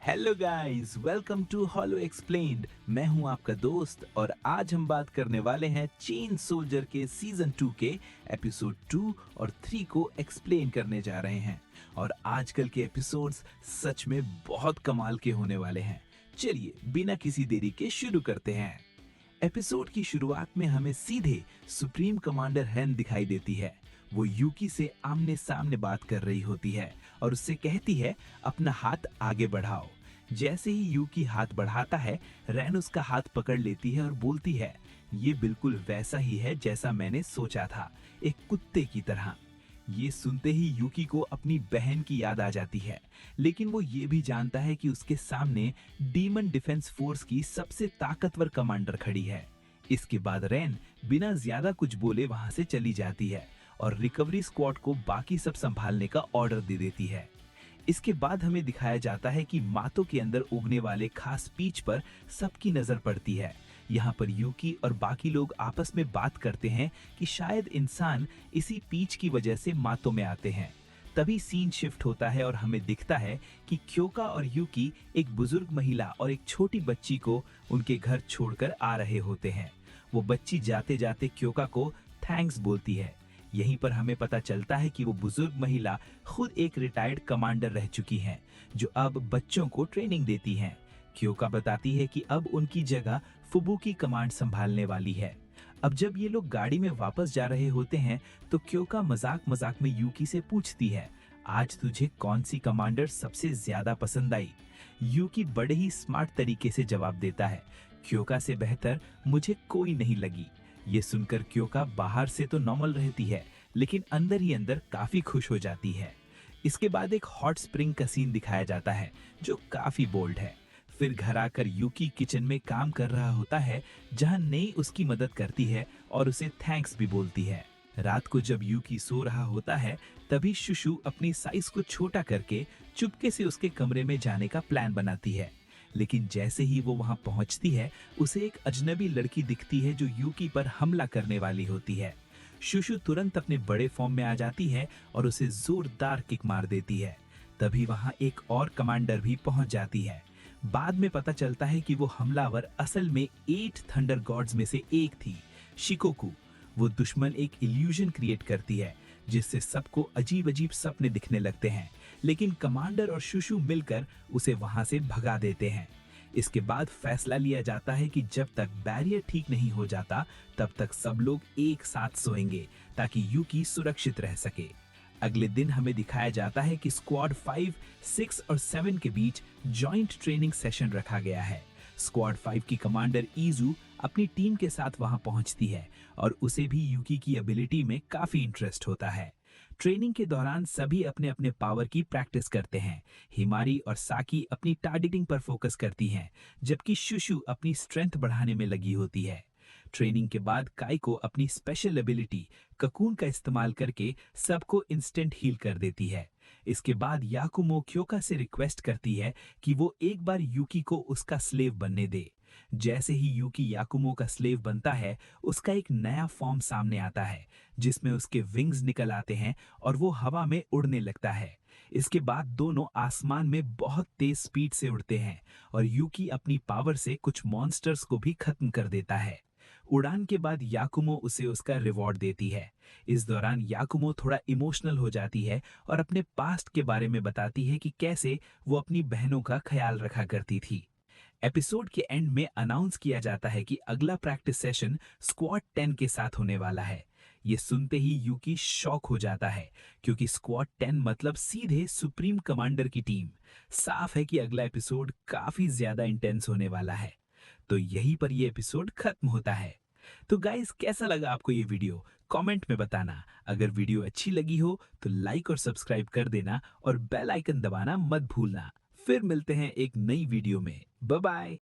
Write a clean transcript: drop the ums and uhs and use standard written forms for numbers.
Hello guys, welcome to Hollow Explained. मैं हूं आपका दोस्त और आज हम बात करने वाले हैं चेन सोल्जर के सीजन 2 के एपिसोड 2 और 3 को एक्सप्लेन करने जा रहे हैं। और आजकल के एपिसोड्स सच में बहुत कमाल के होने वाले हैं। चलिए बिना किसी देरी के शुरू करते हैं। एपिसोड की शुरुआत में हमें सीधे सुप्रीम कमांडर हैन दिखाई देती है। वो यूकी से आमने सामने बात कर रही होती है और उससे कहती है अपना हाथ आगे बढ़ाओ। जैसे ही यूकी हाथ बढ़ाता है, रैन उसका हाथ पकड़ लेती है और बोलती है ये बिल्कुल वैसा ही है जैसा मैंने सोचा था, एक कुत्ते की तरह। ये सुनते ही यूकी को अपनी बहन की याद आ जाती है, लेकिन वो ये भी जानता है कि उसके सामने डीमन डिफेंस फोर्स की सबसे ताकतवर कमांडर खड़ी है। इसके बाद रैन बिना ज्यादा कुछ बोले वहां से चली जाती है और रिकवरी स्क्वाड को बाकी सब संभालने का ऑर्डर दे देती है। इसके बाद हमें दिखाया जाता है कि मातो के अंदर उगने वाले खास पीच पर सबकी नजर पड़ती है। यहाँ पर यूकी और बाकी लोग आपस में बात करते हैं कि शायद इंसान इसी पीच की वजह से मातो में आते हैं। तभी सीन शिफ्ट होता है और हमें दिखता है कि क्योका और यूकी एक बुजुर्ग महिला और एक छोटी बच्ची को उनके घर छोड़कर आ रहे होते हैं। वो बच्ची जाते जाते क्योका को थैंक्स बोलती है। यहीं पर हमें पता चलता है कि वो बुजुर्ग महिला खुद एक रिटायर्ड कमांडर रह चुकी हैं, जो अब बच्चों को ट्रेनिंग देती हैं। क्योका बताती है कि अब उनकी जगह फुबू की कमांड संभालने वाली है। अब जब ये लोग गाड़ी में वापस जा रहे होते हैं तो क्योका मजाक मजाक में यूकी से पूछती है आज तुझे कौन सी कमांडर सबसे ज्यादा पसंद आई। यूकी बड़े ही स्मार्ट तरीके से जवाब देता है क्योका से बेहतर मुझे कोई नहीं लगी। ये सुनकर क्योका बाहर से तो नॉर्मल रहती है, लेकिन अंदर ही अंदर काफी खुश हो जाती है। इसके बाद एक हॉट स्प्रिंग का सीन दिखाया जाता है जो काफी बोल्ड है। फिर घर आकर यूकी किचन में काम कर रहा होता है, जहां नेई उसकी मदद करती है और उसे थैंक्स भी बोलती है। रात को जब यूकी सो रहा होता है, तभी शुशु अपनी साइज को छोटा करके चुपके से उसके कमरे में जाने का प्लान बनाती है। लेकिन जैसे ही वो वहां पहुंचती है, उसे एक अजनबी लड़की दिखती है जो यूकी पर हमला करने वाली होती है। शुशु तुरंत अपने बड़े फॉर्म में आ जाती है और उसे जोरदार किक मार देती है। तभी वहां एक और कमांडर भी पहुंच जाती है। बाद में पता चलता है कि वो हमलावर असल में 8 थंडर गॉड्स में से एक थी, शिकोकू। वो दुश्मन एक इल्यूजन क्रिएट करती है जिससे सबको अजीब अजीब सपने दिखने लगते हैं, लेकिन कमांडर और शुशु मिलकर उसे वहां से भगा देते हैं। इसके बाद फैसला लिया जाता है कि जब तक बैरियर ठीक नहीं हो जाता तब तक सब लोग एक साथ सोएंगे ताकि यूकी सुरक्षित रह सके। अगले दिन हमें दिखाया जाता है कि स्क्वाड 5, 6 और 7 के बीच जॉइंट ट्रेनिंग सेशन रखा गया है। स्क्वाड 5 की कमांडर ईजू अपनी टीम के साथ वहां पहुंचती है और उसे भी यूकी की एबिलिटी में काफी इंटरेस्ट होता है। ट्रेनिंग के दौरान सभी अपने अपने पावर की प्रैक्टिस करते हैं। हिमारी और साकी अपनी टारगेटिंग पर फोकस करती हैं, जबकि शुशु अपनी स्ट्रेंथ बढ़ाने में लगी होती है। ट्रेनिंग के बाद काइको अपनी स्पेशल एबिलिटी ककून का इस्तेमाल करके सबको इंस्टेंट हील कर देती है। इसके बाद याकुमो क्योका से रिक्वेस्ट करती है कि वो एक बार यूकी को उसका स्लेव बनने दे। जैसे ही यूकी याकुमो का स्लेव बनता है, उसका एक नया फॉर्म सामने आता है जिसमें उसके विंग्स निकल आते हैं और वो हवा में उड़ने लगता है। इसके बाद दोनों आसमान में बहुत तेज स्पीड से उड़ते हैं और यूकी अपनी पावर से कुछ मॉन्स्टर्स को भी खत्म कर देता है। उड़ान के बाद याकुमो उसे उसका रिवॉर्ड देती है। इस दौरान याकुमो थोड़ा इमोशनल हो जाती है और अपने पास्ट के बारे में बताती है कि कैसे वो अपनी बहनों का ख्याल रखा करती थी। एपिसोड के एंड में अनाउंस किया जाता है कि अगला प्रैक्टिस सेशन स्क्वाड 10 के साथ होने वाला है। ये सुनते ही यूकी शॉक हो जाता है, क्योंकि स्क्वाड 10 मतलब सीधे सुप्रीम कमांडर की टीम। साफ है कि अगला एपिसोड काफी ज्यादा इंटेंस होने वाला है। तो यहीं पर ये एपिसोड खत्म होता है। तो गाइस, कैसा लगा आपको ये वीडियो? कमेंट में बताना। अगर वीडियो अच्छी लगी हो तो लाइक और सब्सक्राइब कर देना और बेल आइकन दबाना मत भूलना। फिर मिलते हैं एक नई वीडियो में। Bye bye.